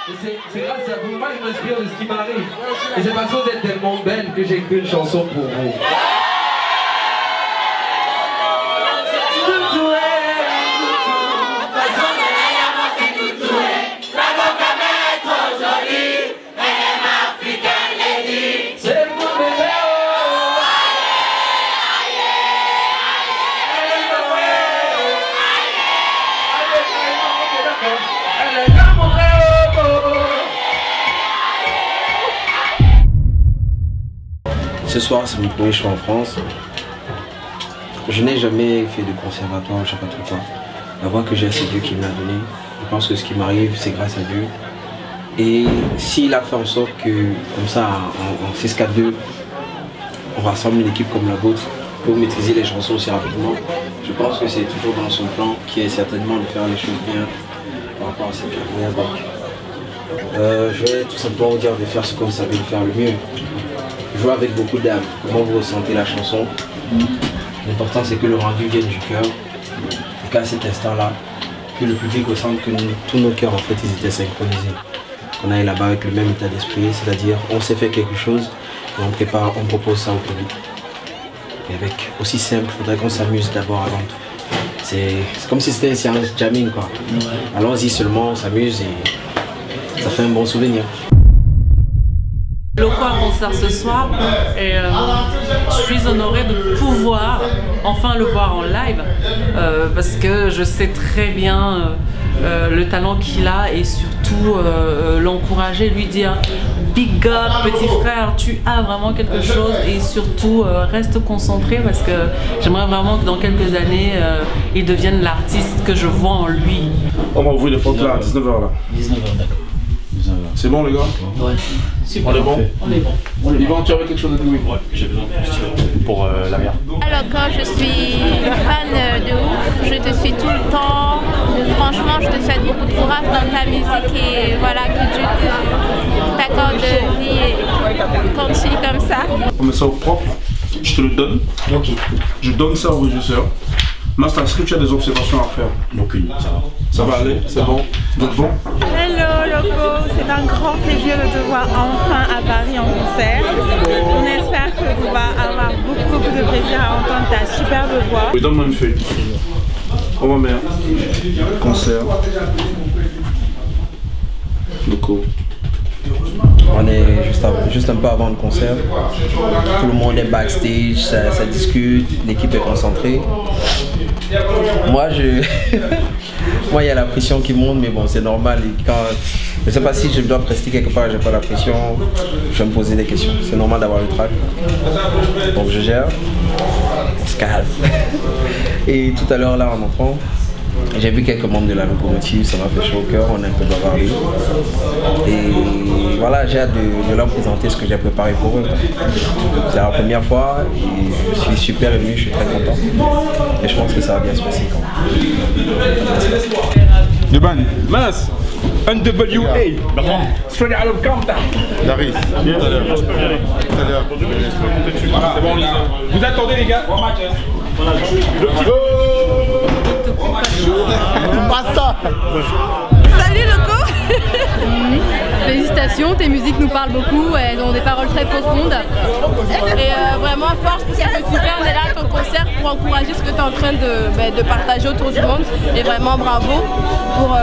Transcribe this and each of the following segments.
C'est grâce à vous, moi je m'inspire de ce qui m'arrive. Et c'est parce que vous êtes tellement belle que j'ai écrit une chanson pour vous. Ce soir, c'est mon premier show en France. Je n'ai jamais fait de conservatoire, je ne sais pas trop quoi. La voix que j'ai, c'est Dieu qui me l'a donnée. Je pense que ce qui m'arrive, c'est grâce à Dieu. Et s'il a fait en sorte que, comme ça, en 6-4-2, on rassemble une équipe comme la vôtre pour maîtriser les chansons aussi rapidement, je pense que c'est toujours dans son plan qui est certainement de faire les choses bien par rapport à cette carrière. Donc, je vais tout simplement vous dire de faire ce que vous savez faire le mieux. Jouer avec beaucoup d'âme, comment vous ressentez la chanson. L'important c'est que le rendu vienne du cœur, et qu'à cet instant-là, que le public ressente que tous nos cœurs en fait ils étaient synchronisés. Qu'on aille là-bas avec le même état d'esprit, c'est-à-dire on sait faire quelque chose et on prépare, on propose ça au public. Et avec aussi simple, il faudrait qu'on s'amuse d'abord avant tout. C'est comme si c'était une séance jamming quoi. Allons-y seulement, on s'amuse et ça fait un bon souvenir. Loco a concert ce soir et je suis honorée de pouvoir enfin le voir en live parce que je sais très bien le talent qu'il a et surtout l'encourager, lui dire big up petit frère, tu as vraiment quelque chose et surtout reste concentré parce que j'aimerais vraiment que dans quelques années il devienne l'artiste que je vois en lui. On va ouvrir les portes là à 19h là. 19h, d'accord. C'est bon les gars? Ouais. On est bon? On est bon. Yvan, tu avais quelque chose à dire? Ouais, j'ai besoin de posture pour la mère. Alors quand je suis fan de ouf, je te suis tout le temps. Franchement, je te souhaite beaucoup de courage dans ta musique et voilà, que Dieu t'accorde vie et continue comme ça. On met ça au propre, je te le donne. Ok. Je donne ça au régisseur. Master, est-ce que tu as des observations à faire? Aucune, ça va. Ça va aller? C'est bon? Vous êtes bon? Hello Loco, c'est un grand plaisir de te voir enfin à Paris en concert. On espère que tu vas avoir beaucoup de plaisir à entendre ta superbe voix. Oui, donne-moi une feuille. Oh ma mère. Concert. Loco. On est juste un peu avant le concert. Tout le monde est backstage, ça discute, l'équipe est concentrée. Moi, moi, il y a la pression qui monte, mais bon, c'est normal. Et quand... Je ne sais pas si je dois prester quelque part, j'ai pas la pression. Je vais me poser des questions. C'est normal d'avoir le trac. Donc je gère. On se calme. Et tout à l'heure, là, en entrant, j'ai vu quelques membres de la locomotive, ça m'a fait chaud au cœur, on a un peu bavardé. Et voilà, j'ai hâte de leur présenter ce que j'ai préparé pour eux. C'est la première fois et je suis super ému, je suis très content. Et je pense que ça va bien se passer quand même. Duban, mince! NWA! Straight out of Compton! Daris, tout à l'heure. C'est bon, vous attendez les gars? Pas ça! Salut Loco. Félicitations, tes musiques nous parlent beaucoup, elles ont des paroles très profondes. Et vraiment force pour ce que tu fais, on est là à ton concert pour encourager ce que tu es en train de partager autour du monde. Et vraiment bravo pour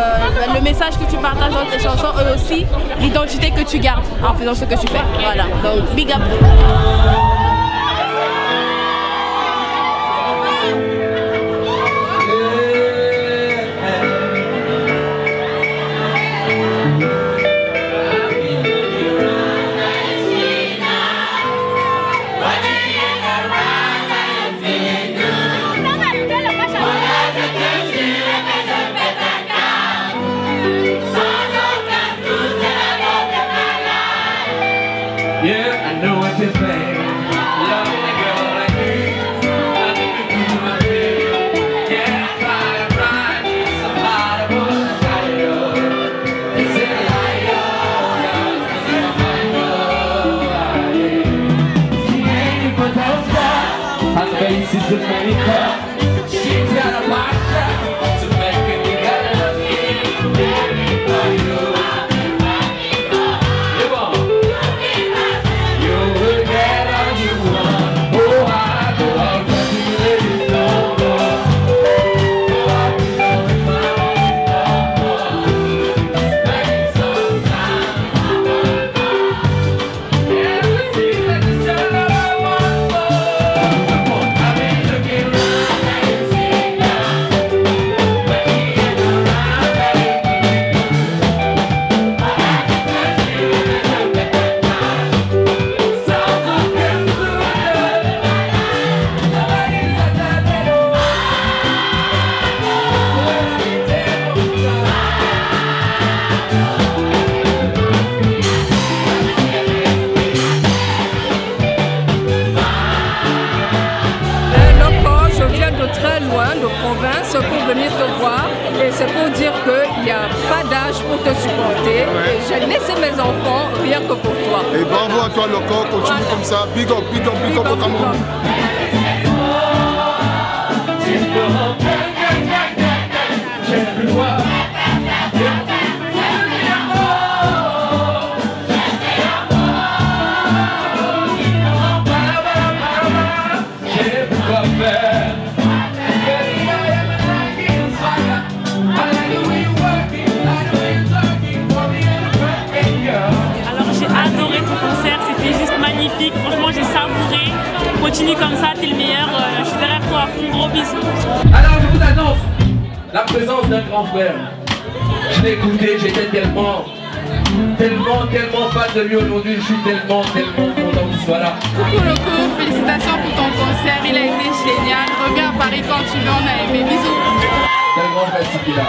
le message que tu partages dans tes chansons et aussi l'identité que tu gardes en faisant ce que tu fais. Voilà, donc big up! Yeah, I know what you're saying. pas d'âge pour te supporter. Et j'ai laissé mes enfants rien que pour toi. Et bravo à toi, Loco. Continue comme ça. Big up, big up, big up au Cameroun. Franchement, j'ai savouré. Continue comme ça, t'es le meilleur. Je suis derrière toi à fond. Gros bisous. Alors, je vous annonce la présence d'un grand frère. Je l'ai écouté, j'étais tellement fan de lui aujourd'hui. Je suis tellement content qu'il soit là. Coucou Loco, félicitations pour ton concert. Il a été génial. Reviens à Paris quand tu veux, on a aimé. Bisous. C'est un grand frère qui est là.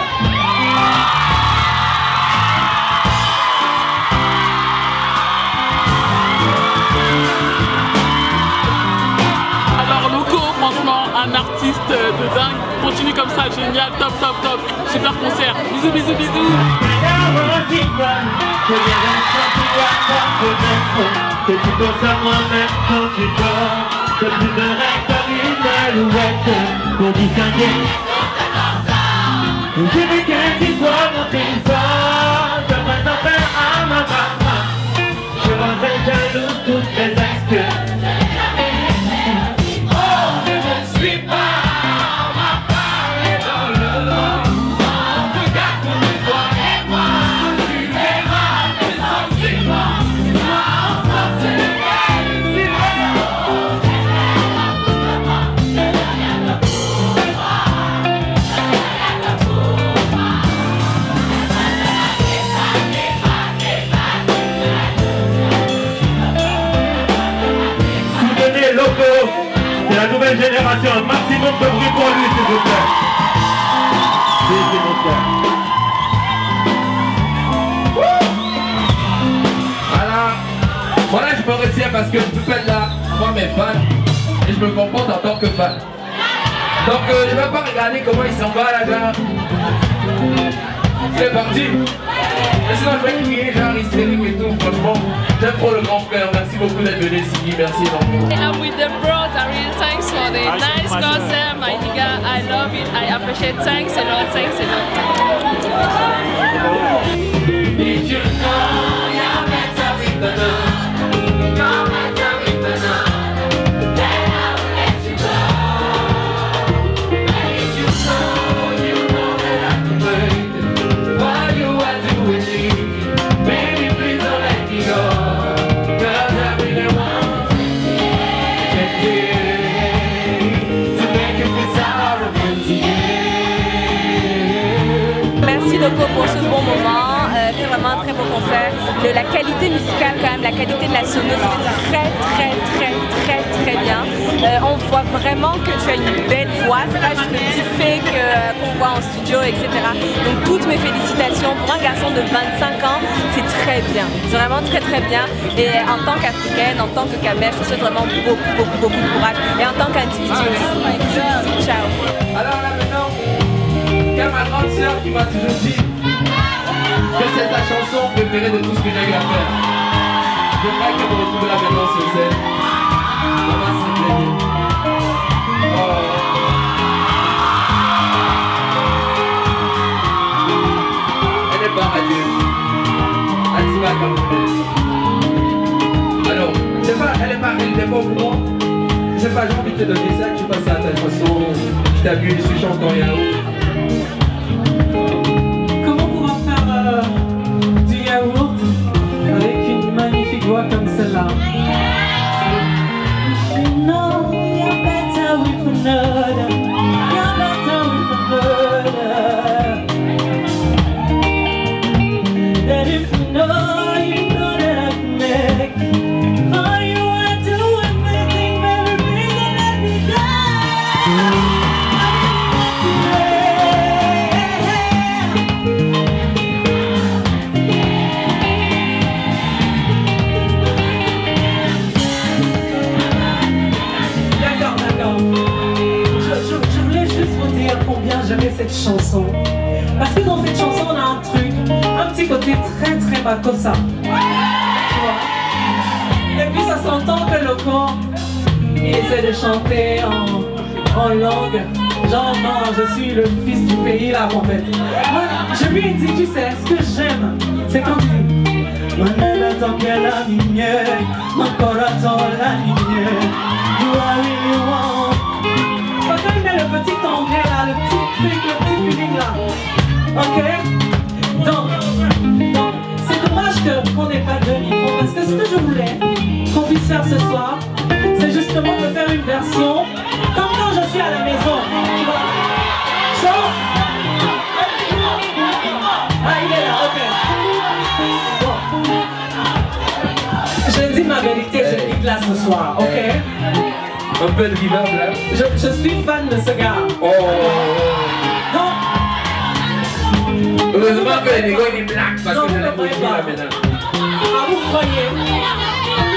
Franchement, un artiste de dingue. Continue comme ça, génial, top. Super concert. Bisous. Que tu penses à moi-même quand tu dors. Que tu me rêves comme une alouette pour distinguer. Je veux que tu sois mon téléphone. Je préfère faire à ma maman. Je rendrai jaloux toutes mes excuses. C'est la nouvelle génération, un maximum de bruit pour lui s'il vous plaît. C'est mon frère. Voilà, je me retiens parce que je peux être là pour mes fans et je me comporte en tant que fan. Donc je vais pas regarder comment il s'en va là, genre. C'est parti. Et sinon je vais crier genre hystérique et tout, franchement. J'aime trop le grand frère, merci beaucoup d'être venu ici, merci énormément. I'm with the bros, I really thanks for the nice concert, my nigga, I love it, I appreciate, thanks a lot. Did you know you're better with the love? You're better with the love. Then I'll let you go. Did you know that I can wait while you are doing me? Baby, please don't let me go. Merci Loco pour ce bon moment, c'est vraiment un très beau concert. La qualité musicale quand même, la qualité de la sono, c'était très bien. On voit vraiment que tu as une belle voix, c'est pas juste le petit fake qu'on voit en studio, etc. Donc toutes mes félicitations pour un garçon de 25 ans, c'est très bien, c'est vraiment très bien. Et en tant qu'Africaine, en tant que Kamel, je te souhaite vraiment beaucoup de courage. Et en tant qu'individu aussi. Ciao. Alors là maintenant, il y a ma grande sœur qui m'a toujours dit que c'est sa chanson préférée de tout ce que j'ai eu à faire. Je crois qu'elle me retrouve là maintenant sur scène. Maman, s'il te plaît. Elle est pas radieuse. Atima Camerounaise. Alors, c'est pas, elle était pas au courant. Je sais pas, j'ai envie de te donner ça, tu passes ça à ta façon. Je t'abuse, je suis chantant yaourt. Comment pouvoir faire du yaourt avec une magnifique voix comme celle-là? You know you're better with another. You're better with another. That if you know that I can make for you I do everything, baby, please don't let me die. Je voulais juste vous dire combien j'aimais cette chanson. Parce que dans cette chanson, on a un truc côté très très makossa. Tu vois. Et puis ça s'entend que le corps, il essaie de chanter en langue. Genre non, je suis le fils du pays là en fait. Moi, je lui ai dit, tu sais, ce que j'aime, c'est quand tu dis Manela toque la niña, mon corazon la niña. Do I really want? Quand il met le petit anglais là, le petit truc, le petit feeling là. Ok? Donc c'est dommage qu'on n'ait pas de micro parce que ce que je voulais qu'on puisse faire ce soir, c'est justement de faire une version comme quand je suis à la maison. Tu vois? Genre, ah, il est là, ok. Bon. Je dis ma vérité, je dis là ce soir, ok? Un peu de reverb là. Je suis fan de ce gars. Oh. Donc, heureusement que les négos ils black parce que je l'ai pas là maintenant. Ah, vous croyez?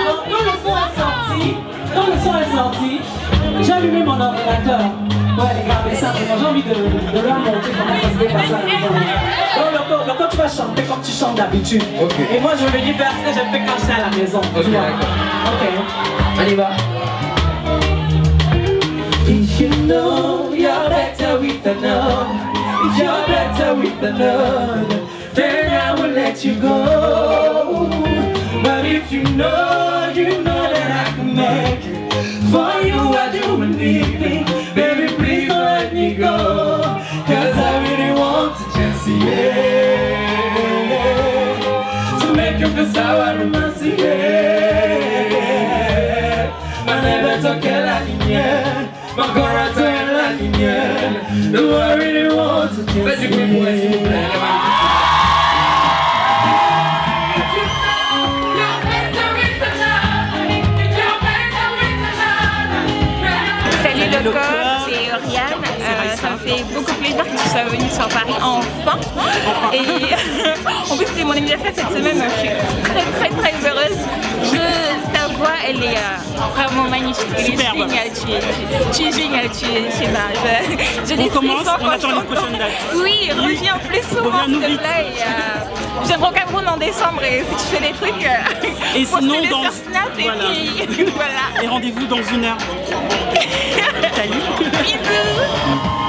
Donc, quand le son est sorti, j'ai allumé mon ordinateur. Ouais, les gars, mais ça, j'ai envie de leur montrer comment ça se dépasse à la maison. Donc, quand tu vas chanter comme tu chantes d'habitude. Okay. Et moi, je vais venir faire ce que j'ai fait quand j'étais à la maison. Ok, d'accord. Ok. On y va. If you know you're better with another, if you're better with another, then I will let you go. But if you know that I can make it. For you I do anything, baby please don't let me go. Cause I really want to just see it. To make you feel sour and mercy, yeah. Ma neve toque la niña, ma corazón en la niña. Do I really want to just see it. Salut le corps, c'est Oriane. Ça me fait beaucoup plaisir que tu sois venue sur Paris enfin. Et en plus c'est mon anniversaire cette semaine, je suis très heureuse. Ta voix elle est vraiment magnifique. Elle est géniale, tu es géniale, tu es je On commence, on attend les prochaines dates. Oui, reviens plus souvent s'il te plaît. Je viendrai au Cameroun en décembre et si tu fais des trucs, et sinon dans Snap et voilà. puis voilà. Et rendez-vous dans 1 heure. Salut. Bisous.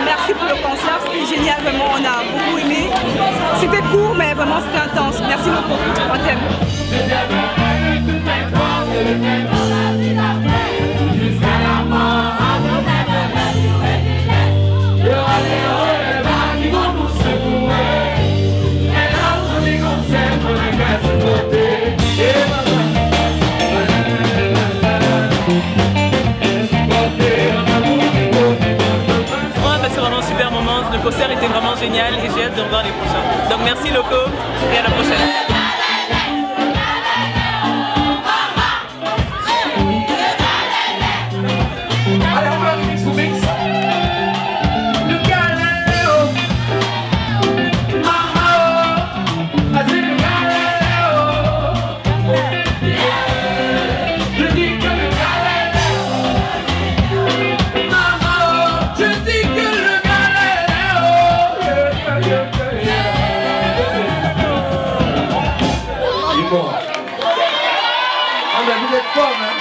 Merci pour le concert, c'était génial, vraiment on a beaucoup aimé. C'était court mais vraiment c'était intense. Merci beaucoup, on t'aime. Le concert était vraiment génial et j'ai hâte de revoir les prochains. Donc merci Loco et à la prochaine. Look at fort. Ah ben vous êtes fort, hein.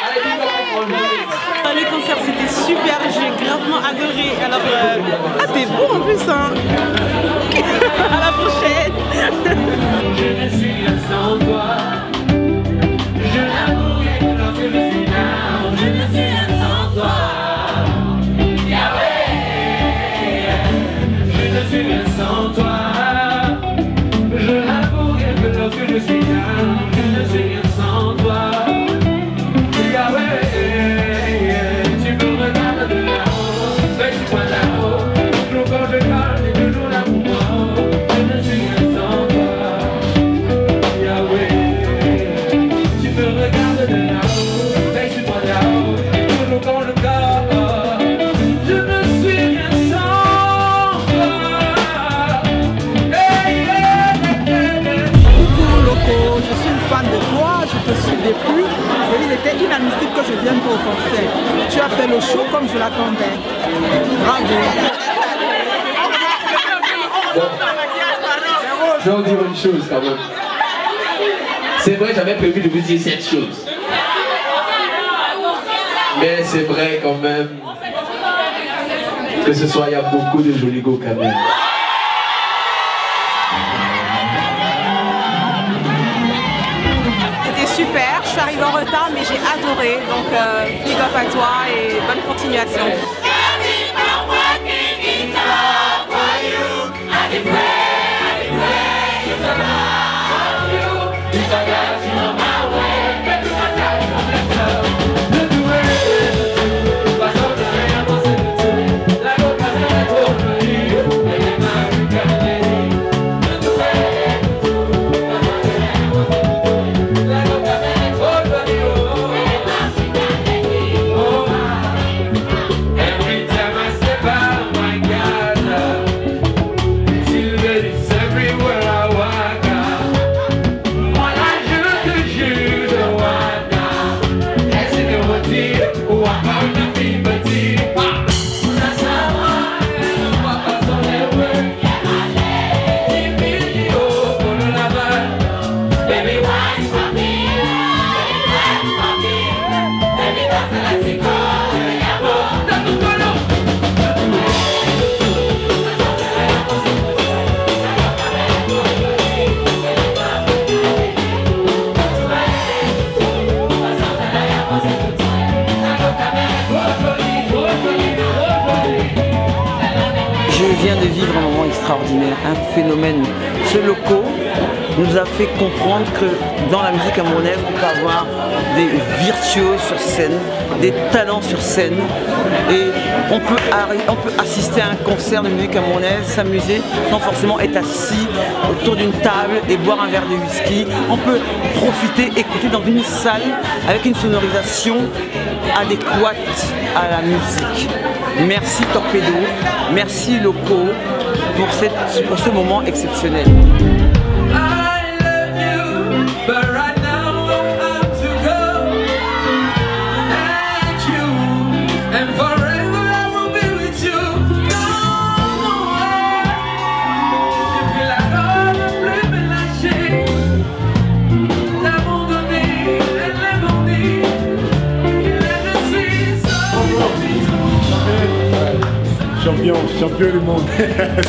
Allez, big up pour le Le concert c'était super, j'ai gravement adoré. Alors, t'es beau en plus, hein. À la prochaine. Je ne suis rien sans toi. Je n'avouerai que lorsque je suis down. Je ne suis rien sans toi. Yahweh. Je ne suis rien sans toi. Je n'avouerai que lorsque je suis down. Je ne suis rien sans toi. Yahweh. Tu me regardes de là-haut. Fais-tu-moi là-haut. Toujours quand je parle, t'es toujours là pour moi. Je ne suis rien sans toi. Yahweh. Tu me regardes de là-haut. Fais-tu-moi là-haut. Toujours quand je parle. Je ne suis rien sans toi. Coucou Loco, je suis une fan de toi, je te suis depuis et il était inadmissible que je vienne pour le concert. Tu as fait le show comme je l'attendais. Bravo. Je vais vous dire une chose quand même. C'est vrai, j'avais prévu de vous dire cette chose. Mais c'est vrai quand même que ce soir il y a beaucoup de jolis go quand même. C'était super, je suis arrivée en retard mais j'ai adoré. Donc big up à toi et bonne continuation. Je viens de vivre un moment extraordinaire, un phénomène. Ce Loco nous a fait comprendre que dans la musique camerounaise, on peut avoir des virtuoses sur scène, des talents sur scène, et on peut assister à un concert de musique camerounaise, s'amuser sans forcément être assis autour d'une table et boire un verre de whisky. On peut profiter, écouter dans une salle avec une sonorisation adéquate à la musique. Merci Torpedo, merci Loco pour ce moment exceptionnel. Champion du monde,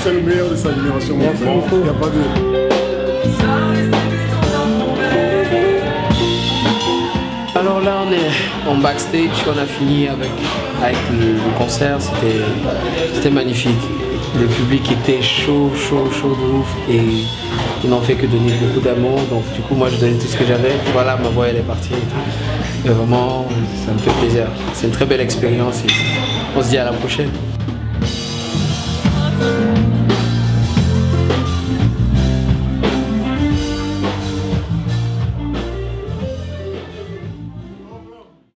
c'est le meilleur de sa génération. Il n'y a pas de... Alors là on est en backstage, on a fini avec le concert, c'était magnifique. Le public était chaud de ouf et ils n'ont fait que donner beaucoup d'amour, donc du coup moi je donnais tout ce que j'avais. Voilà, ma voix elle est partie et tout. Et vraiment ça me fait plaisir, c'est une très belle expérience et on se dit à la prochaine.